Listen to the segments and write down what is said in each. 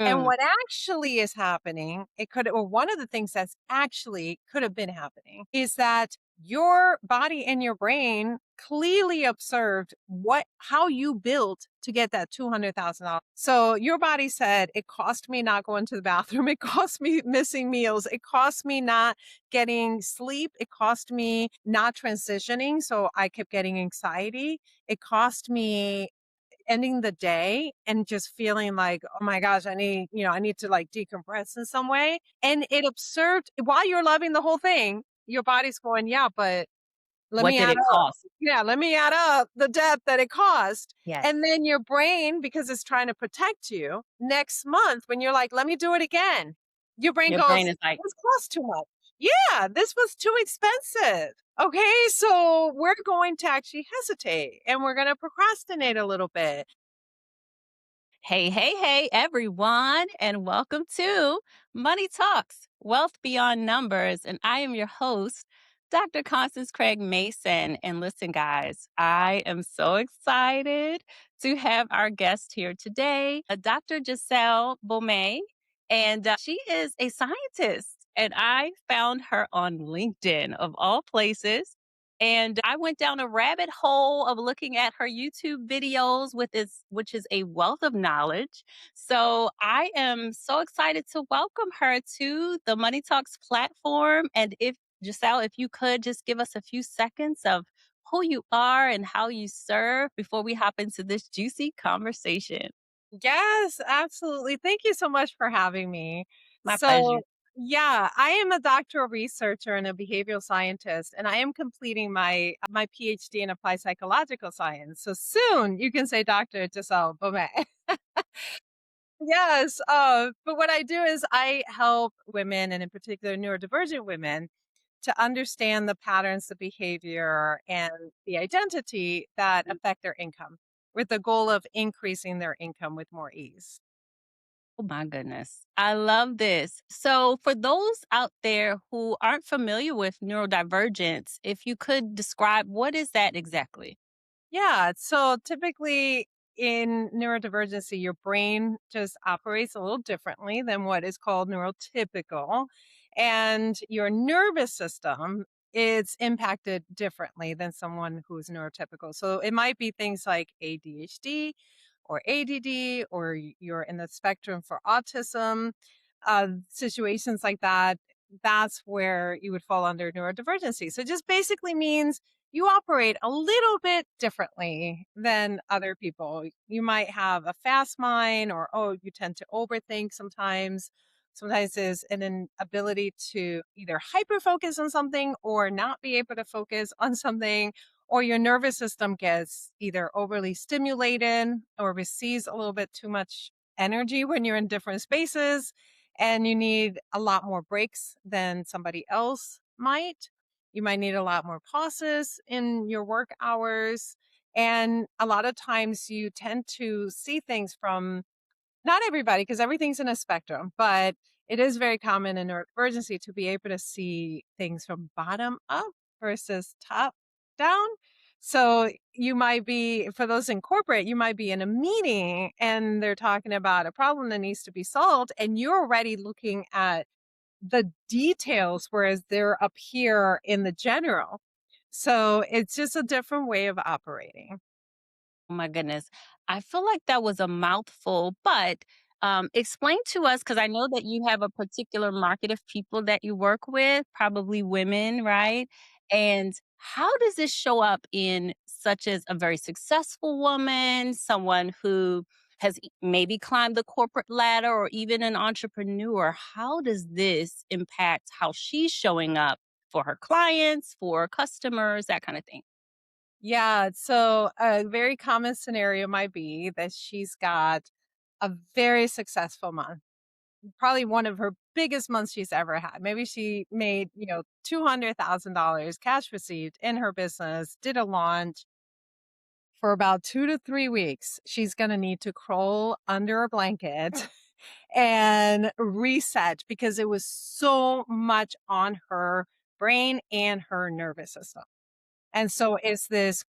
And Mm. what actually is happening, or one of the things that's actually could have been happening is that your body and your brain clearly observed how you built to get that $200,000. So your body said, it cost me not going to the bathroom. It cost me missing meals. It cost me not getting sleep. It cost me not transitioning. So I kept getting anxiety. It cost me ending the day and just feeling like, oh my gosh, I need to like decompress in some way. And it observed while you're loving the whole thing, your body's going, yeah, but let What me did add it up. cost? Yeah, let me add up the debt that it cost. Yes. And then your brain, because it's trying to protect you, next month, when you're like, let me do it again, your brain Your goes, brain is like, this cost too much. Yeah, this was too expensive. Okay, so we're going to actually hesitate and we're going to procrastinate a little bit. hey, hey, hey, everyone, and welcome to Money Talks, Wealth Beyond Numbers. And I am your host, Dr. Constance Craig-Mason. And listen, guys, I am so excited to have our guest here today, Dr. Giselle Baumet. And she is a scientist. And I found her on LinkedIn, of all places. And I went down a rabbit hole of looking at her YouTube videos which is a wealth of knowledge. So I am so excited to welcome her to the Money Talks platform. And if Giselle, if you could just give us a few seconds of who you are and how you serve before we hop into this juicy conversation. Yes, absolutely. Thank you so much for having me. My pleasure. So, yeah, I am a doctoral researcher and a behavioral scientist, and I am completing my PhD in applied psychological science. So soon you can say Dr. Giselle Baumet. Yes, but what I do is I help women, and in particular neurodivergent women, to understand the patterns, the behavior, and the identity that affect their income, with the goal of increasing their income with more ease. Oh my goodness. I love this. So, for those out there who aren't familiar with neurodivergence, if you could describe what is that exactly? Yeah. So typically in neurodivergency, your brain just operates a little differently than what is called neurotypical. And your nervous system is impacted differently than someone who's neurotypical. So it might be things like ADHD or ADD, or you're in the spectrum for autism, situations like that. That's where you would fall under neurodivergency. So it just basically means you operate a little bit differently than other people. You might have a fast mind, or, oh, you tend to overthink sometimes. Sometimes there's an inability to either hyper focus on something or not be able to focus on something, or your nervous system gets either overly stimulated or receives a little bit too much energy when you're in different spaces, and you need a lot more breaks than somebody else might. You might need a lot more pauses in your work hours. And a lot of times you tend to see things from not everybody, because everything's in a spectrum, but it is very common in neurodivergency to be able to see things from bottom up versus top down. So you might be, for those in corporate, you might be in a meeting and they're talking about a problem that needs to be solved, and you're already looking at the details, whereas they're up here in the general. So it's just a different way of operating. Oh my goodness. I feel like that was a mouthful, but explain to us, because I know that you have a particular market of people that you work with, probably women, right? And how does this show up in such as a very successful woman, someone who has maybe climbed the corporate ladder, or even an entrepreneur? How does this impact how she's showing up for her clients, for customers, that kind of thing? Yeah. So a very common scenario might be that she's got a very successful month, probably one of her biggest months she's ever had. Maybe she made, $200,000 cash received in her business, did a launch. For about 2 to 3 weeks, she's going to need to crawl under a blanket and reset, because it was so much on her brain and her nervous system. And so it's this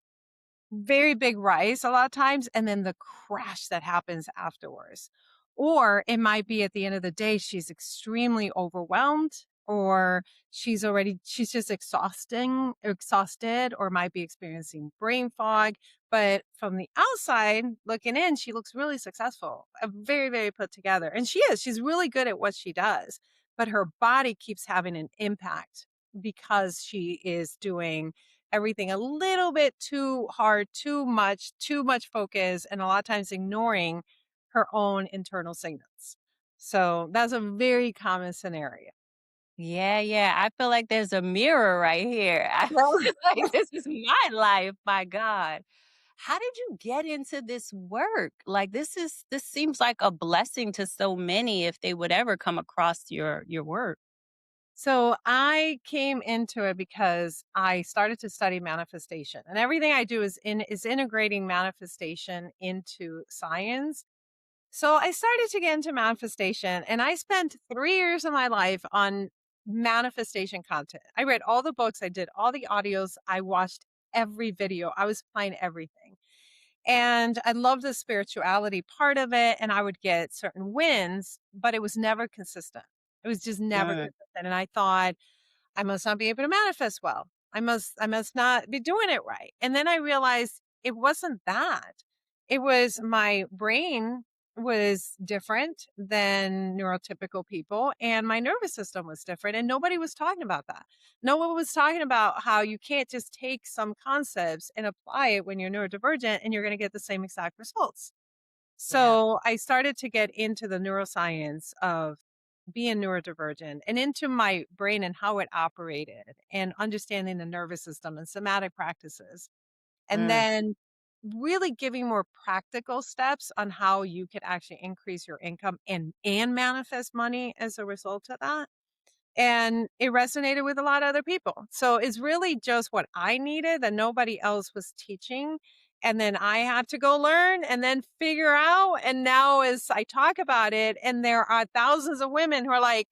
very big rise a lot of times, and then the crash that happens afterwards. Or it might be at the end of the day, she's extremely overwhelmed, or she's just exhausted, or might be experiencing brain fog. But from the outside looking in, she looks really successful, very, very put together. And she's really good at what she does, but her body keeps having an impact because she is doing everything a little bit too hard, too much focus, and a lot of times ignoring her own internal signals. So that's a very common scenario. Yeah, yeah. I feel like there's a mirror right here. I Well, feel like this is my life, my God. How did you get into this work? Like this seems like a blessing to so many if they would ever come across your work. so I came into it because I started to study manifestation, and everything I do is integrating manifestation into science. So I started to get into manifestation, and I spent 3 years of my life on manifestation content. I read all the books, I did all the audios, I watched every video, I was applying everything. And I love the spirituality part of it, and I would get certain wins, but it was never consistent. It was just never Mm, consistent. And I thought, I must not be able to manifest well. I must not be doing it right. And then I realized it wasn't that. It was my brain was different than neurotypical people, and my nervous system was different, and nobody was talking about that. No one was talking about how you can't just take some concepts and apply it when you're neurodivergent and you're going to get the same exact results. yeah. So I started to get into the neuroscience of being neurodivergent and into my brain and how it operated and understanding the nervous system and somatic practices. And Mm. then really giving more practical steps on how you could actually increase your income and manifest money as a result of that. And it resonated with a lot of other people. So it's really just what I needed that nobody else was teaching. And then I had to go learn and then figure out. And now, as I talk about it, and there are thousands of women who are like,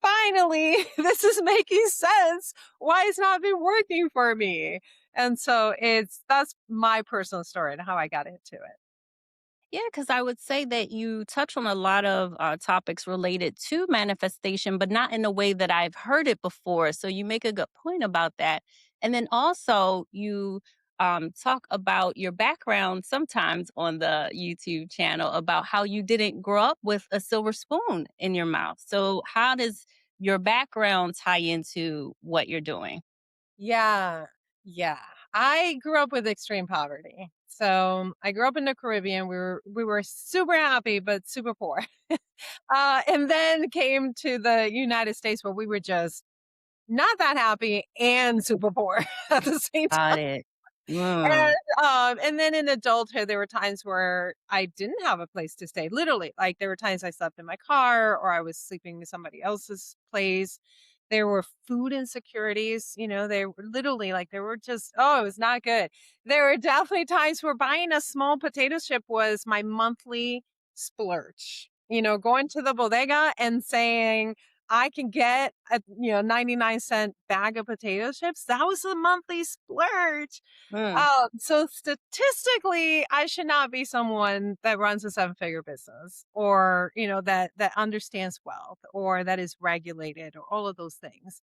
finally, this is making sense. Why it's not been working for me? And so that's my personal story and how I got into it. Yeah, because I would say that you touch on a lot of topics related to manifestation, but not in a way that I've heard it before. So you make a good point about that. And then also, you talk about your background sometimes on the YouTube channel about how you didn't grow up with a silver spoon in your mouth. So, how does your background tie into what you're doing? Yeah. Yeah. I grew up with extreme poverty. So I grew up in the Caribbean. We were super happy but super poor. And then came to the United States where we were just not that happy and super poor at the same Got time. it. And, Mm, and then in adulthood, there were times where I didn't have a place to stay. Literally, like there were times I slept in my car or I was sleeping in somebody else's place. There were food insecurities, they were literally like there were just it was not good. There were definitely times where buying a small potato chip was my monthly splurge. Going to the bodega and saying I can get a 99-cent bag of potato chips. That was a monthly splurge. mm, So statistically, I should not be someone that runs a seven-figure business or, that understands wealth or that is regulated or all of those things.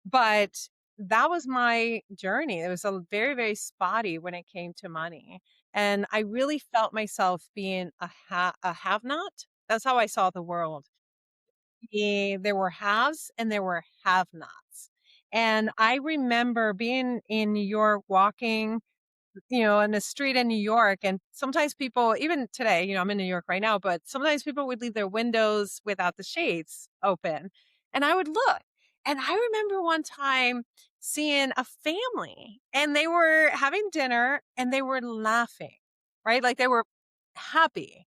But that was my journey. It was a very, very spotty when it came to money. And I really felt myself being a have-not. That's how I saw the world. There were haves and there were have-nots. And I remember being in New York walking in the street in New York. And sometimes people, even today, I'm in New York right now, but sometimes people would leave their windows without the shades open. And I would look. And I remember one time seeing a family and they were having dinner and they were laughing, right? Like they were happy.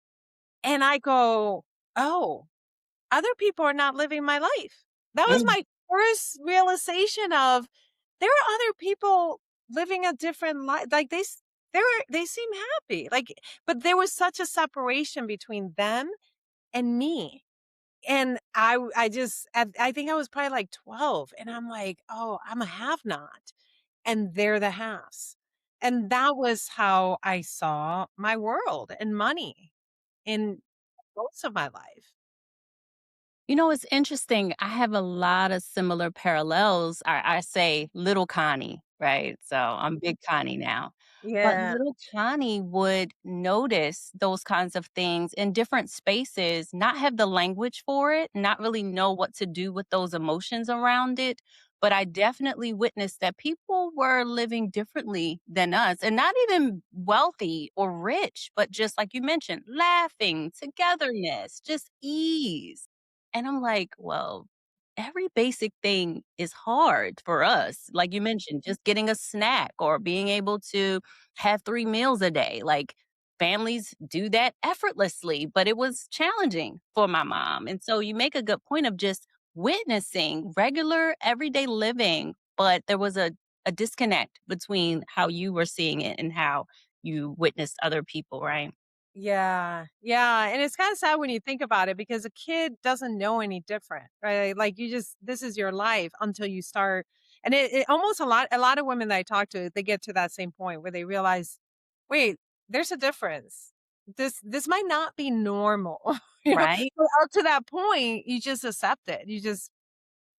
And I go, oh, other people are not living my life. That was mm, my first realization of there are other people living a different life. Like they seem happy. Like, but there was such a separation between them and me. And I think I was probably like 12 and I'm like, oh, I'm a have not. And they're the haves. And that was how I saw my world and money. most of my life. It's interesting. I have a lot of similar parallels. I say little Connie, right? So I'm big Connie now. But Yeah. little Connie would notice those kinds of things in different spaces, not have the language for it, not really know what to do with those emotions around it. But I definitely witnessed that people were living differently than us and not even wealthy or rich, but just like you mentioned, laughing, togetherness, just ease. And I'm like, well, every basic thing is hard for us. Like you mentioned, just getting a snack or being able to have 3 meals a day. Like families do that effortlessly, but it was challenging for my mom. And so you make a good point of just witnessing regular everyday living, but there was a disconnect between how you were seeing it and how you witnessed other people, right? Yeah. Yeah. And it's kind of sad when you think about it because a kid doesn't know any different, right? Like this is your life until you start. And it almost a lot of women that I talk to, they get to that same point where they realize, wait, there's a difference. This might not be normal. Right? But up to that point, you just accept it. You just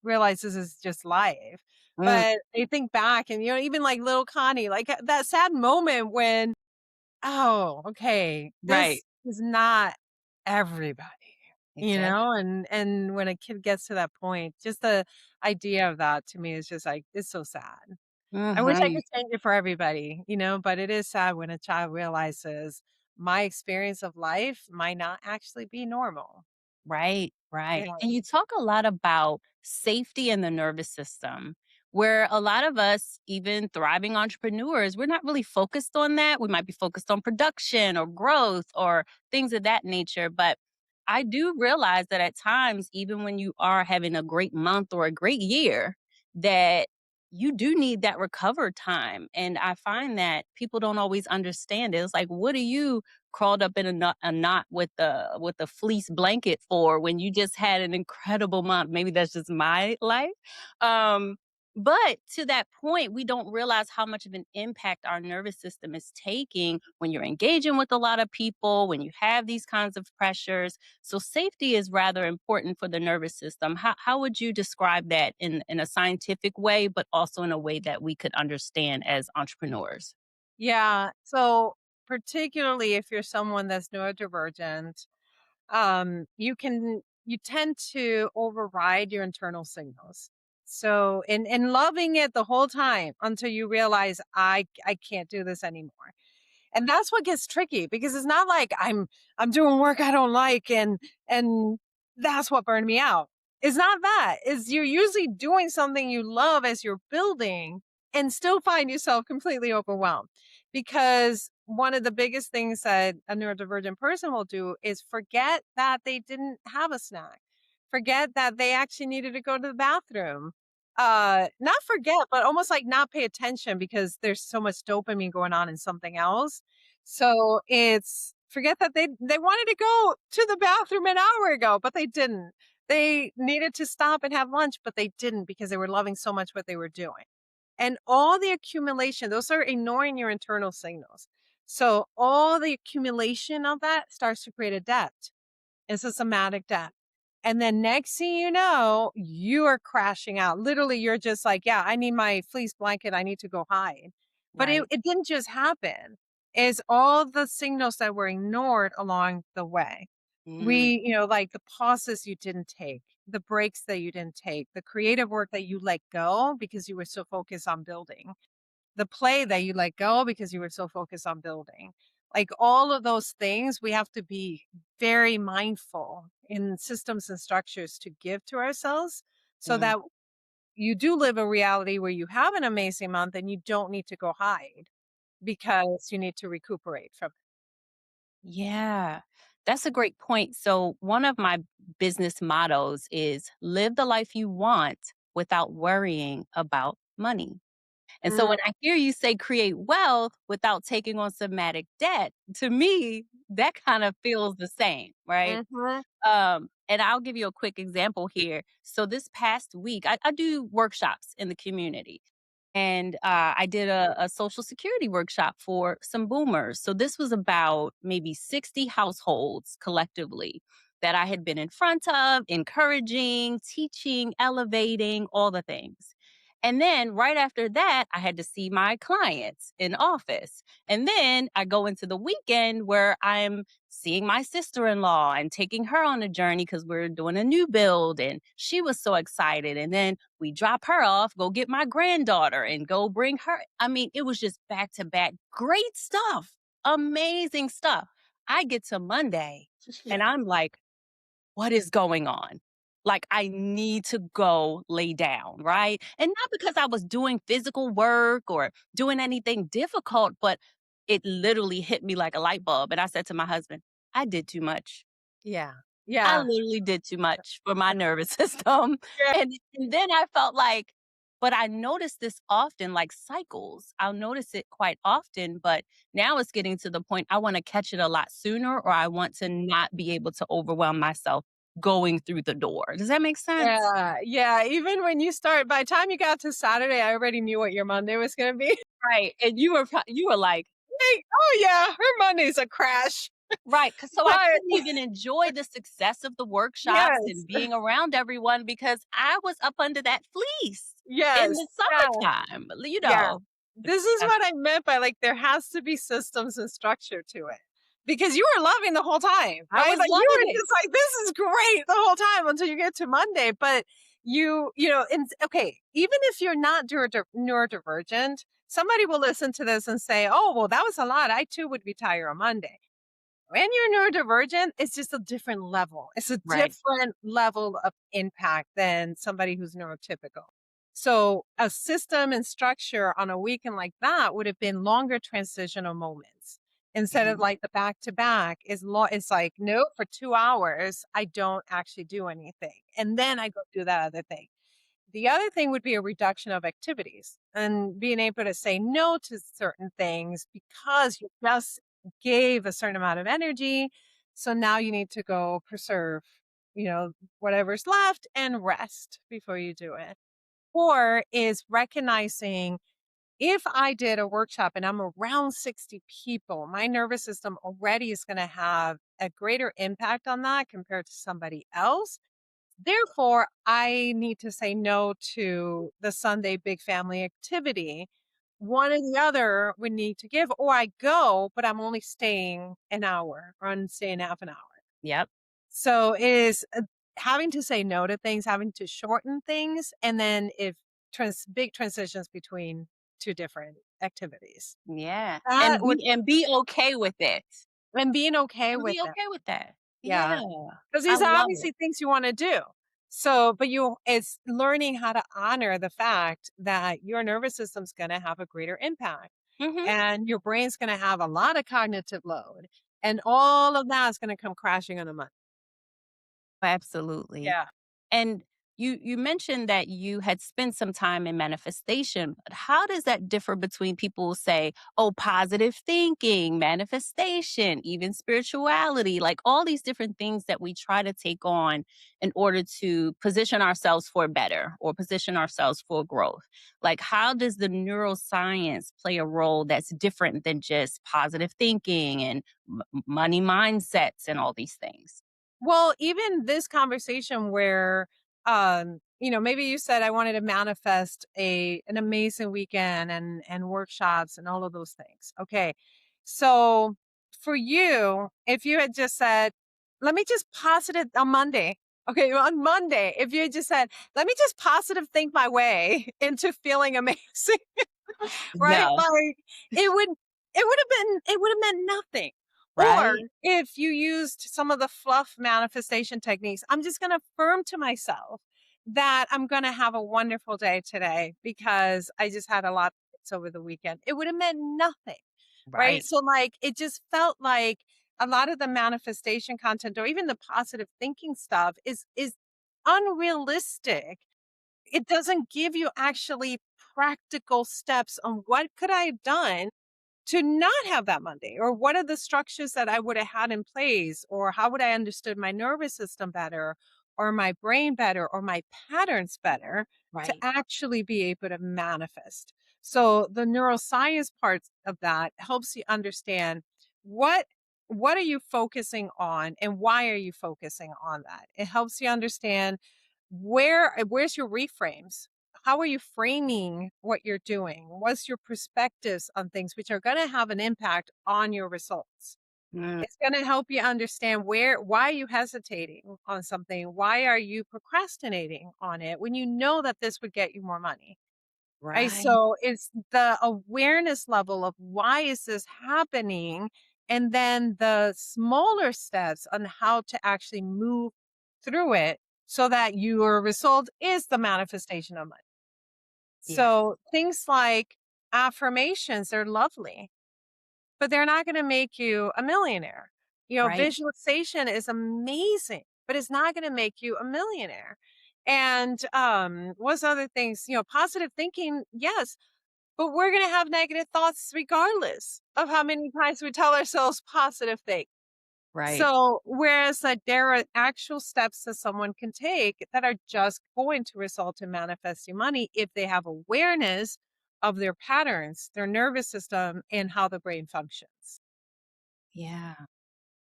realize this is just life. Mm, But they think back and, even like little Connie, like that sad moment when, oh, okay. right. This is not everybody, Exactly. and when a kid gets to that point, just the idea of that to me is just like, it's so sad. I wish I Mhm. could change it for everybody, but it is sad when a child realizes my experience of life might not actually be normal. Right, right. Yeah. And you talk a lot about safety in the nervous system, where a lot of us, even thriving entrepreneurs, we're not really focused on that. We might be focused on production or growth or things of that nature. But I do realize that at times, even when you are having a great month or a great year, that you do need that recover time. And I find that people don't always understand it. It's like, what are you crawled up in a knot with the fleece blanket for when you just had an incredible month? Maybe that's just my life. Um, but to that point, we don't realize how much of an impact our nervous system is taking when you're engaging with a lot of people, when you have these kinds of pressures. So safety is rather important for the nervous system. How would you describe that in a scientific way, but also in a way that we could understand as entrepreneurs? Yeah. So particularly if you're someone that's neurodivergent, you tend to override your internal signals. So in loving it the whole time until you realize I can't do this anymore. And that's what gets tricky because it's not like I'm doing work I don't like and that's what burned me out. It's not that. Is you're usually doing something you love as you're building and still find yourself completely overwhelmed. Because one of the biggest things that a neurodivergent person will do is forget that they didn't have a snack. Forget that they actually needed to go to the bathroom, not forget, but almost like not pay attention because there's so much dopamine going on in something else. So it's forget that they wanted to go to the bathroom an hour ago, but they didn't. They needed to stop and have lunch, but they didn't because they were loving so much what they were doing. And all the accumulation, those are ignoring your internal signals. So all the accumulation of that starts to create a debt. It's a somatic debt. And then next thing you know, you are crashing out. Literally, you're just like, yeah, I need my fleece blanket. I need to go hide. But it, Right. it didn't just happen. It's all the signals that were ignored along the way. Mm, Like the pauses you didn't take, the breaks that you didn't take, the creative work that you let go because you were so focused on building, the play that you let go because you were so focused on building. Like all of those things, we have to be very mindful in systems and structures to give to ourselves so mm. that you do live a reality where you have an amazing month and you don't need to go hide because you need to recuperate from Yeah, that's a great point. So, one of my business mottos is live the life you want without worrying about money. And so, it. when I hear you say create wealth without taking on somatic debt, to me, that kind of feels the same, right? Mhm. And I'll give you a quick example here. So, this past week, I do workshops in the community. and I did a social security workshop for some boomers. So this was about maybe 60 households collectively that I had been in front of, encouraging, teaching, elevating, all the things. And then right after that, I had to see my clients in office. And then I go into the weekend where I'm seeing my sister in law and taking her on a journey because we're doing a new build. And she was so excited. And then we drop her off, go get my granddaughter and go bring her. I mean, it was just back to back. Great stuff. Amazing stuff. I get to Monday and I'm like, what is going on? Like, I need to go lay down, right? And not because I was doing physical work or doing anything difficult, but it literally hit me like a light bulb. And I said to my husband, I did too much. Yeah. I Yeah. literally did too much for my nervous system. Yeah. And then I felt like, but I notice this often, like cycles. I'll notice it quite often, but now it's getting to the point I want to catch it a lot sooner, or I want to not be able to overwhelm myself going through the door. Does that make sense? Yeah. Yeah. Even when you start, by the time you got to Saturday, I already knew what your Monday was going to be. Right. And you were like, Like, oh, yeah, her Monday's a crash. right. So I But couldn't even enjoy the success of the workshops yes, and being around everyone because I was up under that fleece in yes. the Yeah. summertime. Yeah. This is That's what I meant by like there has to be systems and structure to it. Because you were loving the whole time, I right? was Like you loving were it. just like, this is great the whole time until you get to Monday. But and okay, even if you're not neurodivergent, somebody will listen to this and say, oh, well, that was a lot. I too would be tired on Monday. When you're neurodivergent, it's just a different level. It's a Right. different level of impact than somebody who's neurotypical. So a system and structure on a weekend like that would have been longer transitional moments instead of Mhm. like the back to back it's like, no, for 2 hours, I don't actually do anything. And then I go do that other thing. The other thing would be a reduction of activities and being able to say no to certain things because you just gave a certain amount of energy. So now you need to go preserve, whatever's left and rest before you do it. Or is recognizing if I did a workshop and I'm around 60 people, my nervous system already is going to have a greater impact on that compared to somebody else. Therefore, I need to say no to the Sunday big family activity. One or the other would need to give, or I go, but I'm only staying an hour or I'm staying half an hour. Yep. So it is having to say no to things, having to shorten things, and then if big transitions between two different activities. Yeah. That would And be okay with it. and being okay And with be that. okay with that. Yeah. Yeah. 'Cause I these are love it. obviously things you wanna do. So, but it's learning how to honor the fact that your nervous system's gonna have a greater impact, Mhm. and your brain's gonna have a lot of cognitive load, and all of that is gonna come crashing on a Monday. Absolutely. Yeah. And you mentioned that you had spent some time in manifestation, but how does that differ between people who say, oh, positive thinking, manifestation, even spirituality, like all these different things that we try to take on in order to position ourselves for better or position ourselves for growth? Like, how does the neuroscience play a role that's different than just positive thinking and money mindsets and all these things? Well, even this conversation where, maybe you said I wanted to manifest an amazing weekend and workshops and all of those things. Okay. So for you, if you had just said, let me just positive on Monday. Okay, on Monday, if you had just said, let me just positive think my way into feeling amazing, right? No. Like it would have meant nothing. Or Right? if you used some of the fluff manifestation techniques, I'm just going to affirm to myself that I'm going to have a wonderful day today because I just had a lot of hits over the weekend. It would have meant nothing, right? Right. So like it just felt like a lot of the manifestation content or even the positive thinking stuff is unrealistic. It doesn't give you actually practical steps on what could I have done to not have that Monday, or what are the structures that I would have had in place, or how would I understood my nervous system better, or my brain better, or my patterns better to Right. actually be able to manifest. So the neuroscience part of that helps you understand what what are you focusing on and why are you focusing on that. It helps you understand where's your reframes. How are you framing what you're doing? What's your perspectives on things which are going to have an impact on your results? Mm, It's going to help you understand why are you hesitating on something? Why are you procrastinating on it when you know that this would get you more money? Right? right. So it's the awareness level of why is this happening, and then the smaller steps on how to actually move through it so that your result is the manifestation of money. Yeah. So things like affirmations, they're lovely, but they're not going to make you a millionaire. Right. Visualization is amazing, but it's not going to make you a millionaire. And what's other things? Positive thinking, yes, but we're going to have negative thoughts regardless of how many times we tell ourselves positive things. Right. So, whereas like there are actual steps that someone can take that are just going to result in manifesting money if they have awareness of their patterns, their nervous system, and how the brain functions. Yeah.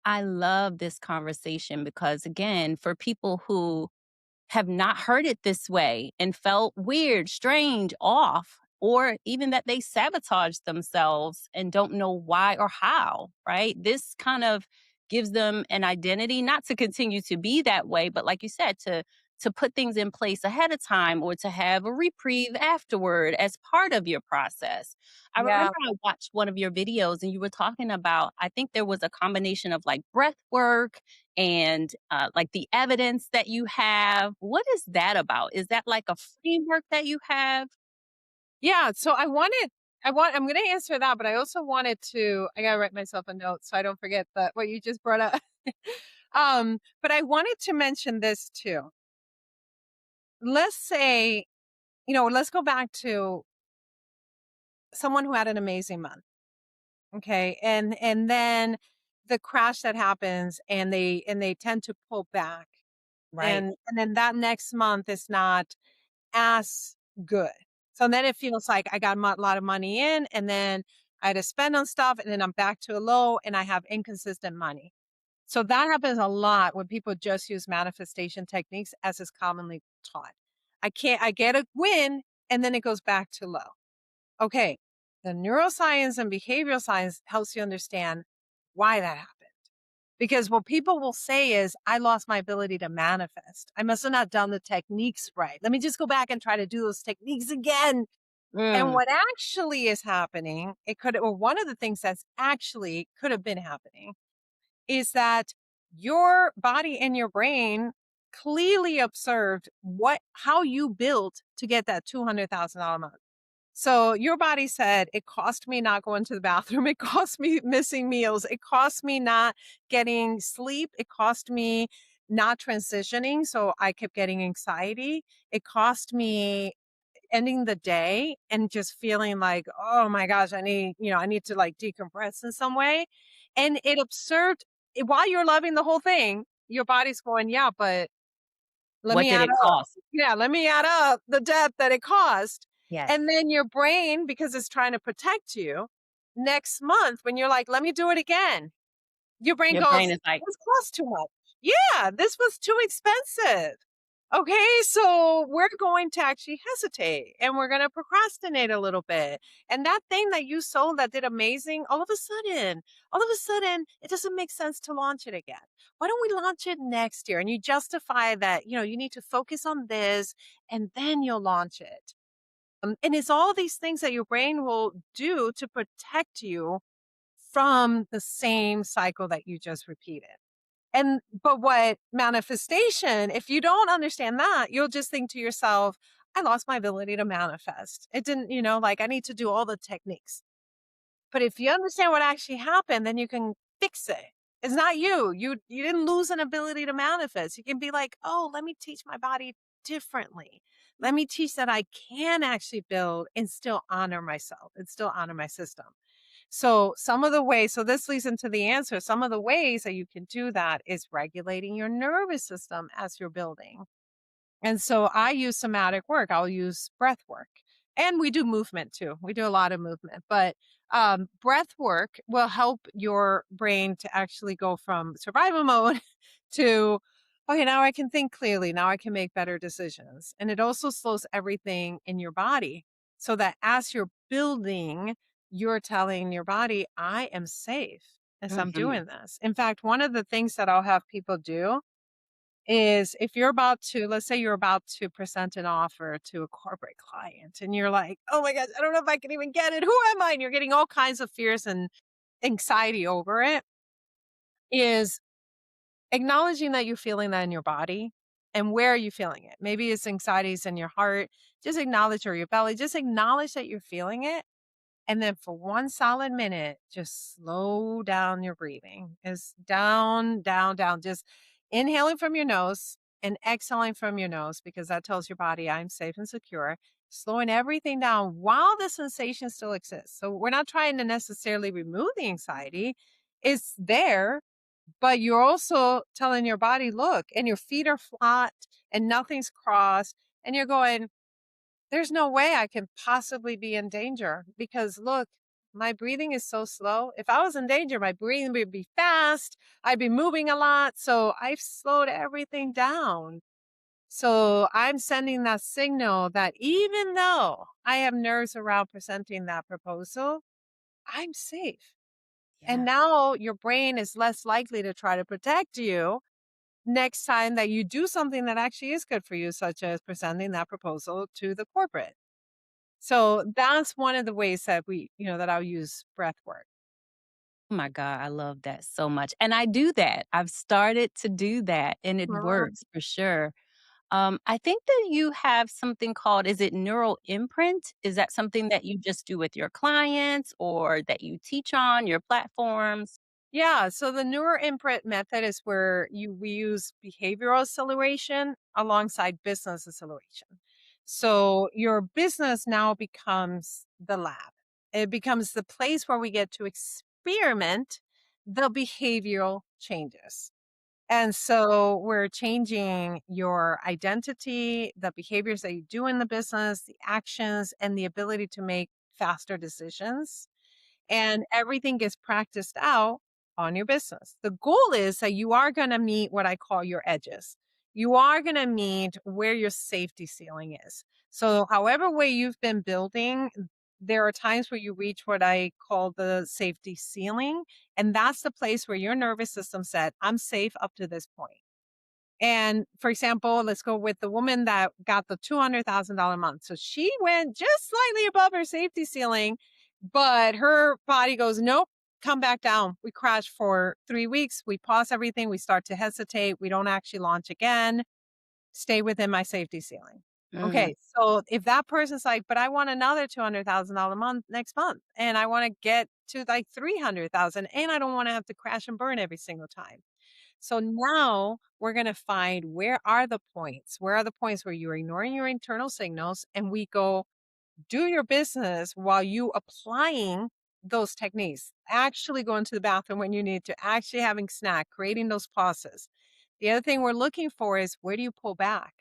I love this conversation because, again, for people who have not heard it this way and felt weird, strange, off, or even that they sabotage themselves and don't know why or how, right? This kind of gives them an identity, not to continue to be that way, but like you said, to put things in place ahead of time or to have a reprieve afterward as part of your process. I Yeah. remember I watched one of your videos and you were talking about, I think there was a combination of like breath work and like the evidence that you have. What is that about? Is that like a framework that you have? Yeah. So I'm going to answer that, but I also wanted I got to write myself a note so I don't forget what you just brought up. But I wanted to mention this too. Let's say, let's go back to someone who had an amazing month. Okay. And then the crash that happens and they tend to pull back. Right. And then that next month is not as good. So then it feels like I got a lot of money in and then I had to spend on stuff and then I'm back to a low and I have inconsistent money. So that happens a lot when people just use manifestation techniques as is commonly taught. I get a win and then it goes back to low. Okay. The neuroscience and behavioral science helps you understand why that happened. Because what people will say is, I lost my ability to manifest. I must have not done the techniques right. Let me just go back and try to do those techniques again. And Mm, what actually is happening, or one of the things that's actually could have been happening is that your body and your brain clearly observed how you built to get that $200,000 month. So your body said, it cost me not going to the bathroom. It cost me missing meals. It cost me not getting sleep. It cost me not transitioning. So I kept getting anxiety. It cost me ending the day and just feeling like, oh my gosh, I need to like decompress in some way. And it observed while you're loving the whole thing, your body's going, yeah, but let what me did add it up. cost? Yeah, let me add up the debt that it cost. Yes. And then your brain, because it's trying to protect you, next month when you're like, let me do it again, your brain Your goes, brain is like, this cost too much. Yeah, this was too expensive. Okay, so we're going to actually hesitate and we're going to procrastinate a little bit. And that thing that you sold that did amazing, all of a sudden, it doesn't make sense to launch it again. Why don't we launch it next year? And you justify that, you need to focus on this and then you'll launch it. And it's all these things that your brain will do to protect you from the same cycle that you just repeated. But what manifestation, if you don't understand that, you'll just think to yourself, I lost my ability to manifest. It didn't, like I need to do all the techniques. But if you understand what actually happened, then you can fix it. It's not you. You didn't lose an ability to manifest. You can be like, oh, let me teach my body differently. Let me teach that I can actually build and still honor myself and still honor my system. So some of the ways, so this leads into the answer. Some of the ways that you can do that is regulating your nervous system as you're building. And so I use somatic work. I'll use breath work. And we do movement too. We do a lot of movement, but breath work will help your brain to actually go from survival mode to, okay, now I can think clearly. Now I can make better decisions. And it also slows everything in your body so that as you're building, you're telling your body, I am safe as I'm Mhm. doing this. In fact, one of the things that I'll have people do is if you're about to, let's say you're about to present an offer to a corporate client and you're like, oh my gosh, I don't know if I can even get it. Who am I? And you're getting all kinds of fears and anxiety over it, is acknowledging that you're feeling that in your body. And where are you feeling it? Maybe it's anxieties in your heart. Just acknowledge, or your belly. Just acknowledge that you're feeling it. And then for one solid minute, just slow down your breathing. Is down, down, down. Just inhaling from your nose and exhaling from your nose, because that tells your body I'm safe and secure. Slowing everything down while the sensation still exists. So we're not trying to necessarily remove the anxiety. It's there, but you're also telling your body, look, and your feet are flat and nothing's crossed. And you're going, there's no way I can possibly be in danger because look, my breathing is so slow. If I was in danger, my breathing would be fast. I'd be moving a lot. So I've slowed everything down. So I'm sending that signal that even though I have nerves around presenting that proposal, I'm safe. And Yeah. now your brain is less likely to try to protect you next time that you do something that actually is good for you, such as presenting that proposal to the corporate. So that's one of the ways that that I'll use breath work. Oh my God, I love that so much. And I do that. I've started to do that and it Mhm. works for sure. I think that you have something called, is it neural imprint? Is that something that you just do with your clients or that you teach on your platforms? Yeah. So the Neuroimprint method is where we use behavioral acceleration alongside business acceleration. So your business now becomes the lab. It becomes the place where we get to experiment the behavioral changes. And so we're changing your identity, the behaviors that you do in the business, the actions, and the ability to make faster decisions. And everything gets practiced out on your business. The goal is that you are going to meet what I call your edges. You are going to meet where your safety ceiling is. So, however way you've been building, there are times where you reach what I call the safety ceiling. And that's the place where your nervous system said, I'm safe up to this point. And for example, let's go with the woman that got the $200,000 month. So she went just slightly above her safety ceiling, but her body goes, nope, come back down. We crash for 3 weeks. We pause everything. We start to hesitate. We don't actually launch again. Stay within my safety ceiling. Mm, Okay. So if that person's like, but I want another $200,000 month next month, and I want to get to like 300,000, and I don't want to have to crash and burn every single time. So now we're going to find where are the points? Where are the points where you're ignoring your internal signals? And we go, do your business while you applying those techniques, actually going to the bathroom when you need to, actually having snack, creating those pauses. The other thing we're looking for is where do you pull back?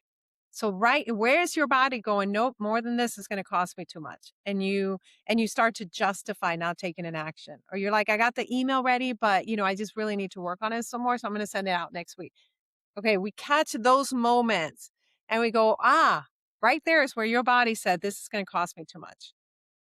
So right, where's your body going? Nope, more than this is going to cost me too much. And you start to justify not taking an action. Or you're like, I got the email ready, but I just really need to work on it some more. So I'm going to send it out next week. Okay, we catch those moments and we go, right there is where your body said, this is going to cost me too much.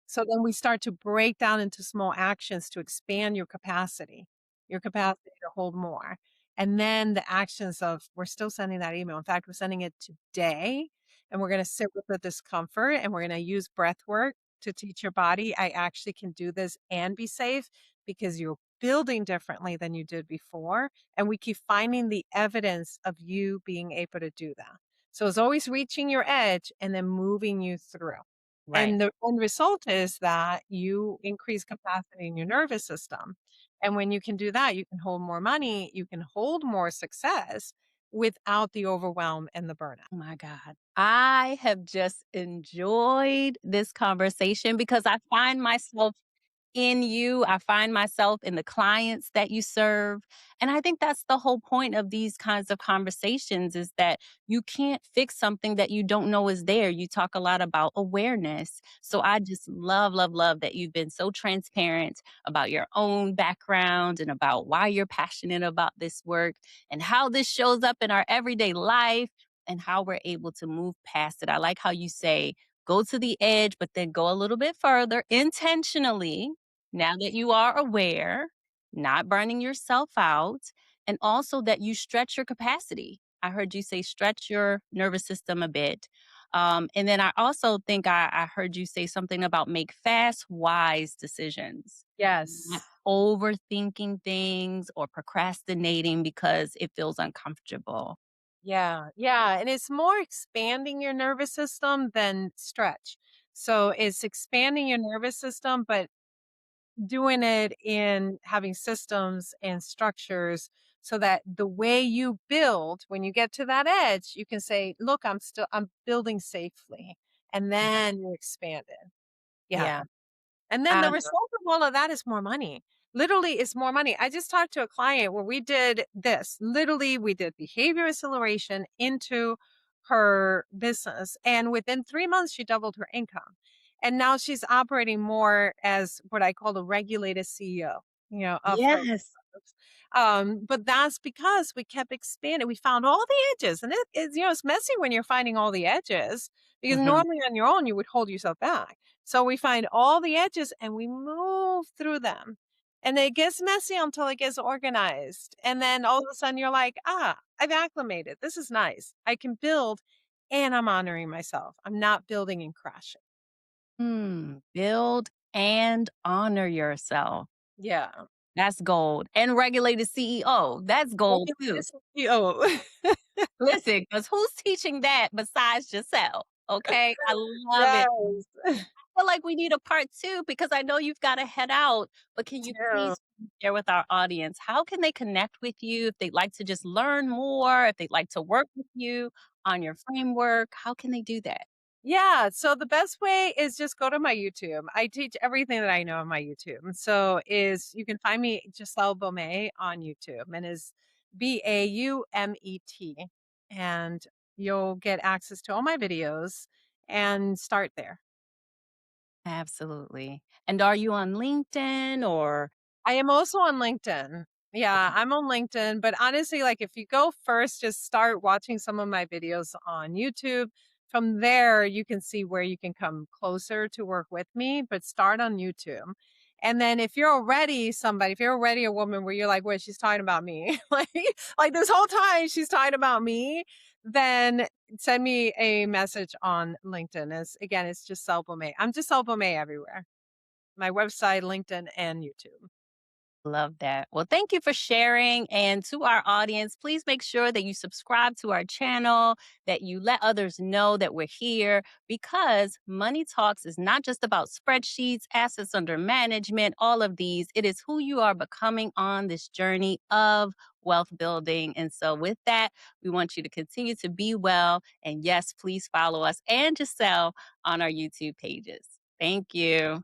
So then we start to break down into small actions to expand your capacity to hold more. And then the actions of we're still sending that email. In fact, we're sending it today and we're going to sit with the discomfort and we're going to use breath work to teach your body I actually can do this and be safe because you're building differently than you did before. And we keep finding the evidence of you being able to do that. So it's always reaching your edge and then moving you through. right. And the end result is that you increase capacity in your nervous system. And when you can do that, you can hold more money, you can hold more success without the overwhelm and the burnout. Oh my God. I have just enjoyed this conversation because I find myself in you. I find myself in the clients that you serve. And I think that's the whole point of these kinds of conversations is that you can't fix something that you don't know is there. You talk a lot about awareness. So I just love, love, love that you've been so transparent about your own background and about why you're passionate about this work and how this shows up in our everyday life and how we're able to move past it. I like how you say, go to the edge, but then go a little bit further intentionally now that you are aware, not burning yourself out, and also that you stretch your capacity. I heard you say stretch your nervous system a bit. And then I also think I heard you say something about make fast, wise decisions, not Yes. overthinking things or procrastinating because it feels uncomfortable. Yeah. Yeah. And it's more expanding your nervous system than stretch. So it's expanding your nervous system, but doing it in having systems and structures so that the way you build, when you get to that edge, you can say, look, I'm building safely. And then you expand it. Yeah. Yeah. And then the Um, result of all of that is more money. Literally, it's more money. I just talked to a client where we did this. Literally, we did behavior acceleration into her business. And within 3 months, she doubled her income. And now she's operating more as what I call a regulated CEO, of her yes. business. But that's because we kept expanding. We found all the edges. And it's messy when you're finding all the edges because Mhm. normally on your own, you would hold yourself back. So we find all the edges and we move through them. And it gets messy until it gets organized. And then all of a sudden you're like, I've acclimated. This is nice. I can build and I'm honoring myself. I'm not building and crashing. Build and honor yourself. Yeah. That's gold. And regulated CEO, that's gold too. Regulated CEO. Listen, because who's teaching that besides yourself? Okay, I love it. Yes. I feel like we need a part two because I know you've got to head out, but can you Yeah. please share with our audience how can they connect with you if they'd like to just learn more, if they'd like to work with you on your framework? How can they do that? Yeah, so the best way is just go to my YouTube. I teach everything that I know on my YouTube. So is you can find me Giselle Baumet on YouTube and is Baumet, and you'll get access to all my videos and start there. Absolutely. And are you on LinkedIn or I am also on LinkedIn. Yeah, okay. I'm on LinkedIn, but honestly, like if you go first, just start watching some of my videos on YouTube. From there, you can see where you can come closer to work with me, but start on YouTube. And then if you're already somebody, if you're already a woman where you're like, wait, she's talking about me, like this whole time she's talking about me, then send me a message on LinkedIn. It's just Baumet. I'm just Baumet everywhere. My website, LinkedIn, and YouTube. Love that. Well, thank you for sharing. And to our audience, please make sure that you subscribe to our channel, that you let others know that we're here because Money Talks is not just about spreadsheets, assets under management, all of these. It is who you are becoming on this journey of wealth building. And so, with that, we want you to continue to be well. And yes, please follow us and Giselle on our YouTube pages. Thank you.